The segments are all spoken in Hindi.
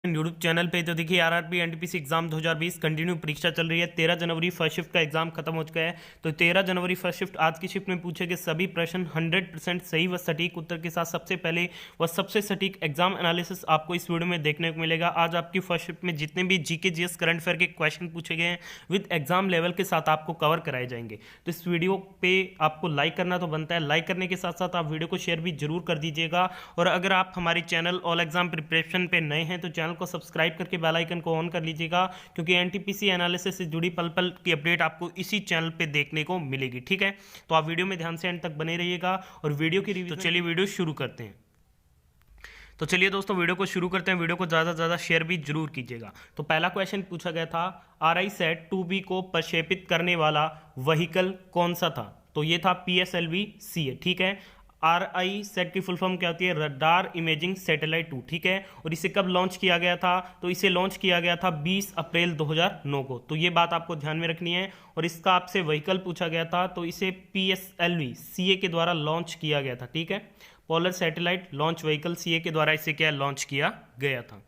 यूट्यूब चैनल पे। तो देखिए आरआरबी एनटीपीसी एग्जाम 2020 कंटिन्यू परीक्षा चल रही है। 13 जनवरी फर्स्ट शिफ्ट का एग्जाम खत्म हो चुका है। तो 13 जनवरी फर्स्ट शिफ्ट आज की शिफ्ट में पूछे गए सभी प्रश्न 100% सही व सटीक उत्तर के साथ सबसे पहले व सबसे सटीक एग्जाम एनालिसिस आपको इस वीडियो में देखने को मिलेगा। आज आपकी फर्स्ट शिफ्ट में जितने भी जीके जीएस करंट अफेयर के क्वेश्चन पूछे गए हैं विद एग्जाम लेवल के साथ आपको कवर कराए जाएंगे। तो इस वीडियो पे आपको लाइक करना तो बनता है, लाइक करने के साथ साथ आप वीडियो को शेयर भी जरूर कर दीजिएगा। और अगर आप हमारे चैनल ऑल एग्जाम प्रिपरेशन पे नए हैं तो चैनल को सब्सक्राइब करके बेल आइकन को ऑन कर लीजिएगा, क्योंकि एनटीपीसी एनालिसिस से जुड़ी पल पल की अपडेट आपको इसी चैनल पे देखने को मिलेगी। ठीक है, तो आप वीडियो में ध्यान से एंड तक बने रहिएगा और वीडियो की रिव्यू। तो चलिए वीडियो शुरू करते हैं। तो चलिए दोस्तों वीडियो को शुरू करते हैं। वीडियो को ज़्यादा से ज़्यादा शेयर भी जरूर कीजिएगा। तो पहला क्वेश्चन पूछा गया था, RISAT 2B को प्रक्षेपित करने वाला व्हीकल कौन सा था? तो ये था PSLV-CA। ठीक है, RISAT की फुल फॉर्म क्या होती है? Radar imaging satellite 2। ठीक है, और इसे कब लॉन्च किया गया था? तो इसे लॉन्च किया गया था 20 अप्रैल 2009 को। तो ये बात आपको ध्यान में रखनी है। और इसका आपसे व्हीकल पूछा गया था, तो इसे PSLV-CA के द्वारा लॉन्च किया गया था। ठीक है, polar satellite launch vehicle CA के द्वारा इसे क्या लॉन्च किया गया था।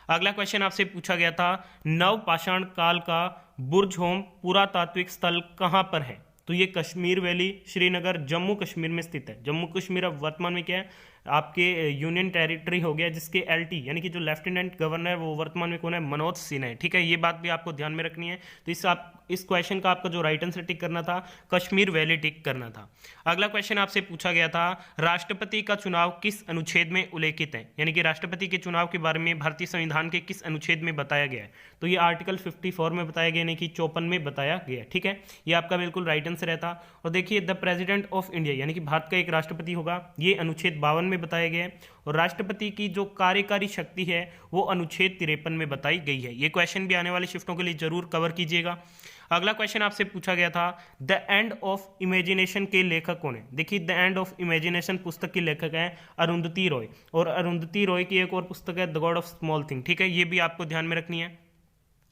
अगला क्वेश्चन आपसे पूछा गया था, नव पाषाण काल का बुर्ज-होम पुरातात्विक स्थल कहां पर है? तो ये कश्मीर वैली, श्रीनगर, जम्मू कश्मीर में स्थित है। जम्मू कश्मीर अब वर्तमान में क्या है? आपके यूनियन टेरिटरी हो गया, जिसके LT यानी कि जो लेफ्टिनेंट गवर्नर है वो वर्तमान में कौन है? मनोज सिन्हा है। ठीक है, ये बात भी आपको ध्यान में रखनी है। तो इस क्वेश्चन का आपका जो राइट आंसर टिक करना था, कश्मीर वैली टिक करना था। अगला क्वेश्चन आपसे पूछा गया था, राष्ट्रपति का चुनाव किस अनुच्छेद में उल्लेखित है? यानी कि राष्ट्रपति के चुनाव के बारे में भारतीय संविधान के किस अनुच्छेद में बताया गया है? तो ये आर्टिकल 54 में बताया गया, यानी कि 54 में बताया गया। ठीक है, ये आपका बिल्कुल राइट आंसर रहता। और देखिए, द प्रेसिडेंट ऑफ इंडिया यानी कि भारत का एक राष्ट्रपति होगा, ये अनुच्छेद 52 में बताया गया है। और राष्ट्रपति की जो कार्यकारी शक्ति है वो अनुच्छेद 53 में बताई गई है। ये क्वेश्चन भी आने वाली शिफ्टों के लिए जरूर कवर कीजिएगा। अगला क्वेश्चन आपसे पूछा गया था, द एंड ऑफ इमेजिनेशन के लेखक कौन है? देखिए, द एंड ऑफ इमेजिनेशन पुस्तक की लेखक है अरुंधति रॉय। और अरुंधति रॉय की एक और पुस्तक है the God of small thing. ठीक है, ये भी आपको ध्यान में रखनी है।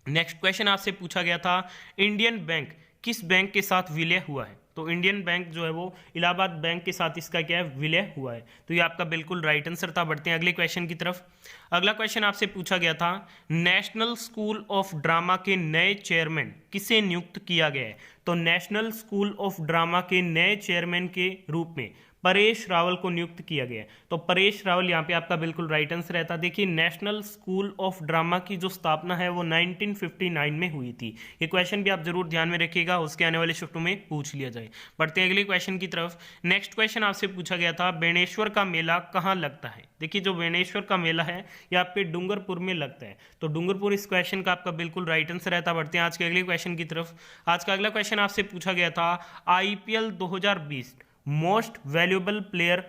नेक्स्ट क्वेश्चन आपसे पूछा गया था, इंडियन बैंक किस बैंक के साथ विलय हुआ है? तो इंडियन बैंक जो है वो इलाहाबाद बैंक के साथ इसका क्या है? विलय हुआ है। तो ये आपका बिल्कुल राइट आंसर था। बढ़ते हैं अगले क्वेश्चन की तरफ। अगला क्वेश्चन आपसे पूछा गया था, नेशनल स्कूल ऑफ ड्रामा के नए चेयरमैन किसे नियुक्त किया गया है? तो नेशनल स्कूल ऑफ ड्रामा के नए चेयरमैन के रूप में परेश रावल को नियुक्त किया गया है। तो परेश रावल यहाँ पे आपका बिल्कुल राइट आंसर रहता। देखिए, नेशनल स्कूल ऑफ ड्रामा की जो स्थापना है वो 1959 में हुई थी। ये क्वेश्चन भी आप जरूर ध्यान में रखिएगा, उसके आने वाले शिफ्टों में पूछ लिया जाए। बढ़ते हैं अगले क्वेश्चन की तरफ। नेक्स्ट क्वेश्चन आपसे पूछा गया था, बेणेश्वर का मेला कहाँ लगता है? देखिए, जो बेणेश्वर का मेला है ये आपके डूंगरपुर में लगता है। तो डूंगरपुर इस क्वेश्चन का आपका बिल्कुल राइट आंसर रहता। बढ़ते हैं आज के अगले क्वेश्चन की तरफ। आज का अगला क्वेश्चन आपसे पूछा गया था, IPL 2020 मोस्ट वैल्यूएबल प्लेयर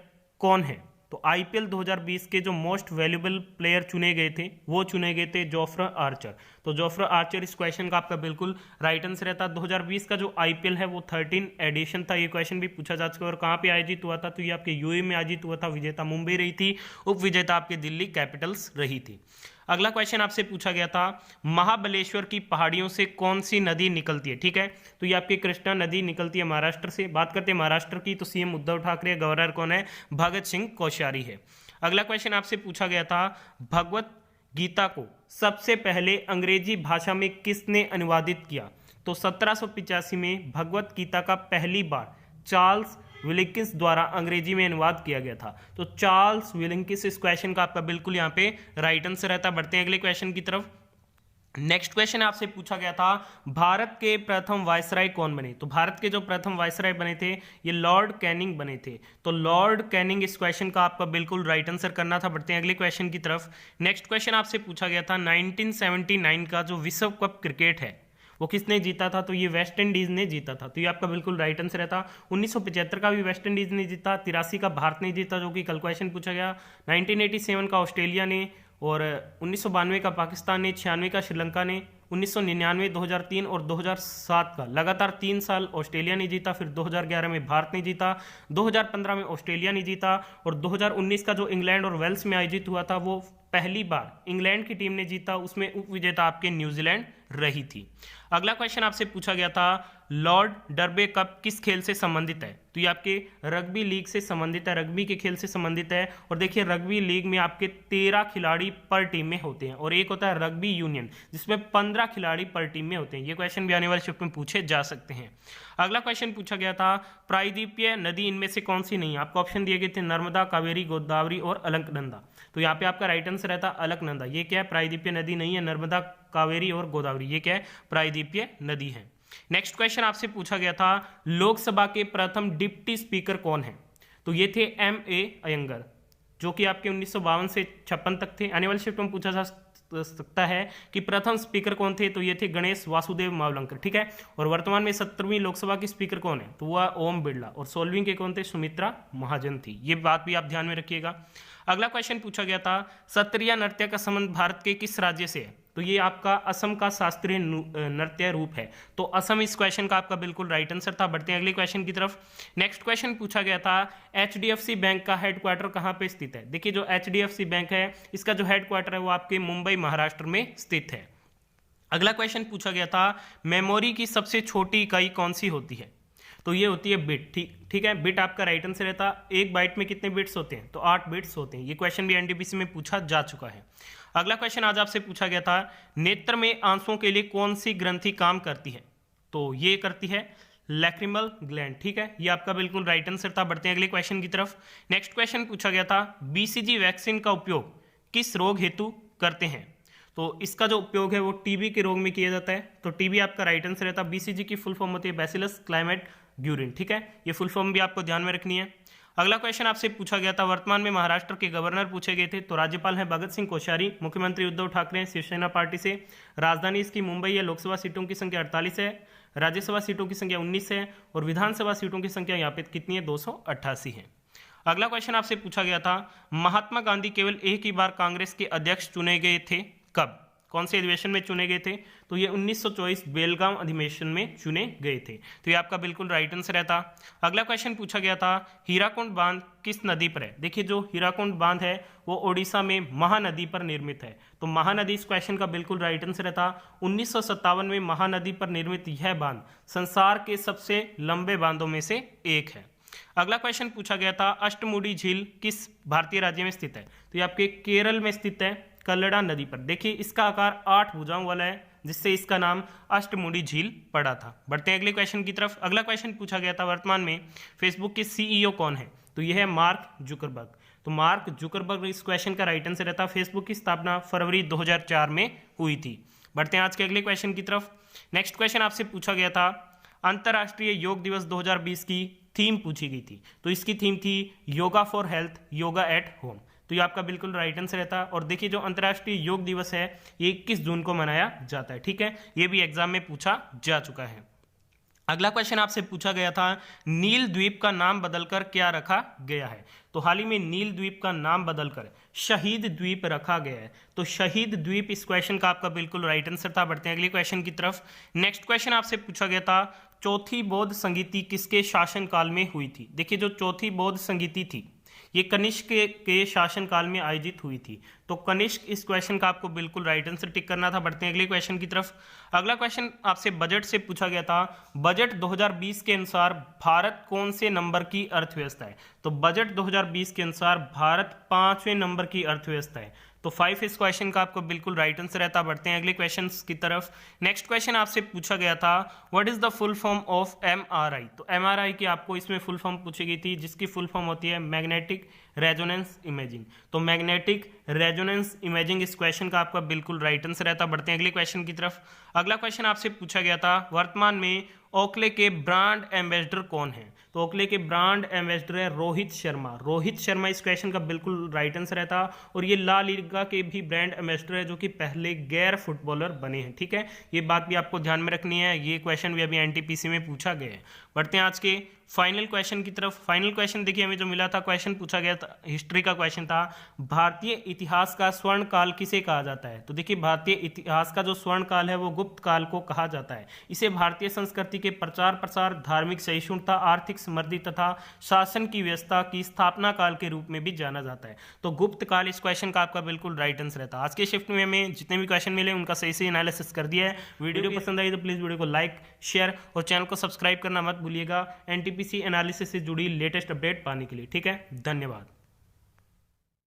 कौन है? तो IPL 2020 के जो मोस्ट वैल्यूएबल प्लेयर चुने गए थे वो चुने गए थे जोफ्रा आर्चर। तो जोफ्रा आर्चर इस क्वेश्चन का आपका बिल्कुल राइट आंसर रहता। 2020 का जो IPL है वो 13 एडिशन था। ये क्वेश्चन भी पूछा जा चुका है। और कहाँ पे आयोजित हुआ था? तो ये आपके UAE में आयोजित हुआ था। विजेता मुंबई रही थी, उप विजेता आपके दिल्ली कैपिटल्स रही थी। अगला क्वेश्चन आपसे पूछा गया था, महाबलेश्वर की पहाड़ियों से कौन सी नदी निकलती है? ठीक है, तो ये आपकी कृष्णा नदी निकलती है महाराष्ट्र से। बात करते हैं महाराष्ट्र की, तो CM उद्धव ठाकरे, गवर्नर कौन है? भगत सिंह कोश्यारी है। अगला क्वेश्चन आपसे पूछा गया था, भगवत गीता को सबसे पहले अंग्रेजी भाषा में किसने अनुवादित किया? तो 1785 में भगवत गीता का पहली बार चार्ल्स विलिकिंस द्वारा अंग्रेजी में अनुवाद किया गया था। तो चार्ल्स विलिकिंस इस क्वेश्चन का आपका बिल्कुल यहाँ पे राइट आंसर रहता। बढ़ते हैं अगले क्वेश्चन की तरफ। नेक्स्ट क्वेश्चन आपसे पूछा गया था, भारत के प्रथम वायसराय कौन बने? तो भारत के जो प्रथम वायसराय बने थे ये लॉर्ड कैनिंग बने थे। तो लॉर्ड कैनिंग इस क्वेश्चन का आपका बिल्कुल राइट आंसर करना था। बढ़ते हैं अगले क्वेश्चन की तरफ। नेक्स्ट क्वेश्चन आपसे पूछा गया था, 1979 का जो विश्व कप क्रिकेट है वो किसने जीता था? तो ये वेस्ट इंडीज ने जीता था। तो ये आपका बिल्कुल राइट आंसर रहता। 1975 का भी वेस्ट इंडीज ने जीता, 83 का भारत ने जीता जो कि कल क्वेश्चन पूछा गया, 1987 का ऑस्ट्रेलिया ने, और 1992 का पाकिस्तान ने, 96 का श्रीलंका ने, 1999, 2003 और 2007 का लगातार 3 साल ऑस्ट्रेलिया ने जीता। फिर 2011 में भारत ने जीता, 2015 में ऑस्ट्रेलिया ने जीता, और 2019 का जो इंग्लैंड और वेल्स में आयोजित हुआ था वो पहली बार इंग्लैंड की टीम ने जीता, उसमें उप विजेता आपके न्यूजीलैंड रही थी। अगला क्वेश्चन आपसे पूछा गया था लॉर्ड डर्बे कप किस खेल से संबंधित है? तो ये आपके रग्बी लीग से संबंधित है, रग्बी के खेल से संबंधित है। और देखिए रग्बी लीग में आपके 13 खिलाड़ी पर टीम में होते हैं और एक होता है रग्बी यूनियन जिसमें 15 खिलाड़ी पर टीम में होते हैं। ये क्वेश्चन भी आने वाले शिफ्ट में पूछे जा सकते हैं। अगला क्वेश्चन पूछा गया था प्रायद्वीपीय नदी इनमें से कौन सी नहीं है? आपको ऑप्शन दिए गए थे नर्मदा, कावेरी, गोदावरी और अलकनंदा। तो यहाँ पे आपका राइट आंसर रहता अलकनंदा। ये क्या है? प्रायद्वीपीय नदी नहीं है। नर्मदा, कावेरी और गोदावरी ये क्या है? प्रायद्वीपीय नदी है। नेक्स्ट क्वेश्चन आपसे पूछा गया था लोकसभा के प्रथम डिप्टी स्पीकर कौन है? तो ये थे M.A. अयंगर जो कि आपके 1952 से 56 तक थे। आने वाले शिफ्ट में पूछा जा सकता है कि प्रथम स्पीकर कौन थे? तो ये थे गणेश वासुदेव मावलंकर, ठीक है। और वर्तमान में 17वीं लोकसभा की स्पीकर कौन है? तो वह ओम बिरला। और 16वीं के कौन थे? सुमित्रा महाजन थी। ये बात भी आप ध्यान में रखिएगा। अगला क्वेश्चन पूछा गया था सत्रिया नृत्य का संबंध भारत के किस राज्य से है? तो ये आपका असम का शास्त्रीय नृत्य रूप है। तो असम इस क्वेश्चन का आपका बिल्कुल राइट आंसर था। बढ़ते हैं अगले क्वेश्चन की तरफ। नेक्स्ट क्वेश्चन पूछा गया था HDFC बैंक का हेडक्वार्टर कहां पे स्थित है? देखिए जो HDFC बैंक है इसका जो हेडक्वार्टर है वो आपके मुंबई महाराष्ट्र में स्थित है। अगला क्वेश्चन पूछा गया था मेमोरी की सबसे छोटी इकाई कौन सी होती है? तो ये होती है बिट, ठीक है। बिट आपका राइट आंसर रहता। एक बाइट में कितने बिट्स होते हैं? तो 8 बिट्स होते हैं। ये क्वेश्चन भी एनटीपीसी में पूछा जा चुका है। अगला क्वेश्चन आज आपसे पूछा गया था नेत्र में आंसुओं के लिए कौन सी ग्रंथि काम करती है? तो ये करती है लैक्रिमल ग्लैंड, ठीक है। ये आपका बिल्कुल राइट आंसर था। बढ़ते हैं अगले क्वेश्चन की तरफ। नेक्स्ट क्वेश्चन पूछा गया था BCG वैक्सीन का उपयोग किस रोग हेतु करते हैं? तो इसका जो उपयोग है वो टीबी के रोग में किया जाता है। तो टीबी आपका राइट आंसर रहता है। BCG की फुल फॉर्म होती है बैसिलस क्लाइमेट ग्यूरिन, ठीक है। ये फुल फॉर्म भी आपको ध्यान में रखनी है। अगला क्वेश्चन आपसे पूछा गया था वर्तमान में महाराष्ट्र के गवर्नर पूछे गए थे। तो राज्यपाल हैं भगत सिंह कोश्यारी, मुख्यमंत्री उद्धव ठाकरे शिवसेना पार्टी से, राजधानी इसकी मुंबई है, लोकसभा सीटों की संख्या 48 है, राज्यसभा सीटों की संख्या 19 है और विधानसभा सीटों की संख्या यहाँ पे कितनी है? 288 है। अगला क्वेश्चन आपसे पूछा गया था महात्मा गांधी केवल एक ही बार कांग्रेस के अध्यक्ष चुने गए थे, कब? कौन से अधिवेशन में चुने गए थे? तो ये 1924 बेलगाम अधिवेशन में चुने गए थे। तो ये आपका बिल्कुल राइट आंसर है था। अगला क्वेश्चन पूछा गया था हीराकुंड बांध किस नदी पर है? देखिए जो हीराकुंड बांध है वो ओडिशा में महानदी पर निर्मित है। तो महानदी इस क्वेश्चन का बिल्कुल राइट आंसर है था। 1957 में महानदी पर निर्मित यह बांध संसार के सबसे लंबे बांधों में से एक है। अगला क्वेश्चन पूछा गया था अष्टमुडी झील किस भारतीय राज्य में स्थित है? तो ये आपके केरल में स्थित है, कल्लड़ा नदी पर। देखिए इसका आकार 8 भुजाओं वाला है जिससे इसका नाम अष्टमुडी झील पड़ा था। बढ़ते हैं अगले क्वेश्चन की तरफ। अगला क्वेश्चन पूछा गया था वर्तमान में फेसबुक के CEO कौन है? तो यह है मार्क जुकरबर्ग। तो मार्क जुकरबर्ग इस क्वेश्चन का राइट आंसर रहता। फेसबुक की स्थापना फरवरी 2004 में हुई थी। बढ़ते हैं आज के अगले क्वेश्चन की तरफ। नेक्स्ट क्वेश्चन आपसे पूछा गया था अंतर्राष्ट्रीय योग दिवस 2020 की थीम पूछी गई थी। तो इसकी थीम थी yoga for health, yoga at home. तो ये आपका बिल्कुल राइट आंसर रहता है। और देखिए जो अंतर्राष्ट्रीय योग दिवस है ये 21 जून को मनाया जाता है, ठीक है। ये भी एग्जाम में पूछा जा चुका है। अगला क्वेश्चन आपसे पूछा गया था नील द्वीप का नाम बदलकर क्या रखा गया है? तो हाल ही में नील द्वीप का नाम बदलकर शहीद द्वीप रखा गया है। तो शहीद द्वीप इस क्वेश्चन का आपका बिल्कुल राइट आंसर था। बढ़ते हैं अगले क्वेश्चन की तरफ। नेक्स्ट क्वेश्चन आपसे पूछा गया था चौथी बौद्ध संगीति किसके शासनकाल में हुई थी? देखिए जो चौथी बौद्ध संगीति थी ये कनिष्क के शासनकाल में आयोजित हुई थी। तो कनिष्क इस क्वेश्चन का आपको बिल्कुल राइट आंसर टिक करना था। बढ़ते हैं अगले क्वेश्चन की तरफ। अगला क्वेश्चन आपसे बजट से पूछा गया था बजट 2020 के अनुसार भारत कौन से नंबर की अर्थव्यवस्था है? तो बजट 2020 के अनुसार भारत 5वें नंबर की अर्थव्यवस्था है। तो 5 इस क्वेश्चन का आपको बिल्कुल राइट आंसर रहता। बढ़ते हैं अगले क्वेश्चन की तरफ। नेक्स्ट क्वेश्चन आपसे पूछा गया था what is the full form of MRI? तो MRI की आपको इसमें फुल फॉर्म पूछी गई थी जिसकी फुल फॉर्म होती है मैग्नेटिक रेजोनेंस इमेजिंग। तो मैग्नेटिक रेजोनेंस इमेजिंग इस क्वेश्चन का आपका बिल्कुल राइट आंसर रहता। बढ़ते हैं अगले क्वेश्चन की तरफ। अगला क्वेश्चन आपसे पूछा गया था वर्तमान में ओकले के ब्रांड एम्बेसडर कौन है? तो ओकले के ब्रांड एम्बेसडर है रोहित शर्मा। रोहित शर्मा इस क्वेश्चन का बिल्कुल राइट आंसर रहता। और ये ला लीगा के भी ब्रांड एम्बेसडर है जो कि पहले गैर फुटबॉलर बने हैं, ठीक है। ये बात भी आपको ध्यान में रखनी है। ये क्वेश्चन भी अभी एनटीपीसी में पूछा गया है। बढ़ते हैं आज के फाइनल क्वेश्चन की तरफ। फाइनल क्वेश्चन देखिए हमें जो मिला था क्वेश्चन पूछा गया था हिस्ट्री का क्वेश्चन था भारतीय इतिहास का स्वर्ण काल किसे कहा जाता है? तो देखिए, भारतीय इतिहास का जो स्वर्ण काल है वो गुप्त काल को कहा जाता है। इसे भारतीय संस्कृति के प्रचार प्रसार, धार्मिक सहिष्णुता, आर्थिक समृद्धि तथा शासन की व्यवस्था की स्थापना काल के रूप में भी जाना जाता है। तो गुप्त काल इस क्वेश्चन का आपका बिल्कुल राइट आंसर था। आज के शिफ्ट में हमें जितने भी क्वेश्चन मिले उनका सही से एनालिसिस कर दिया है। वीडियो पसंद आई तो प्लीज वीडियो को लाइक, शेयर और चैनल को सब्सक्राइब करना मत भूलिएगा एनटीपीसी एनालिसिस से जुड़ी लेटेस्ट अपडेट पाने के लिए। ठीक है, धन्यवाद।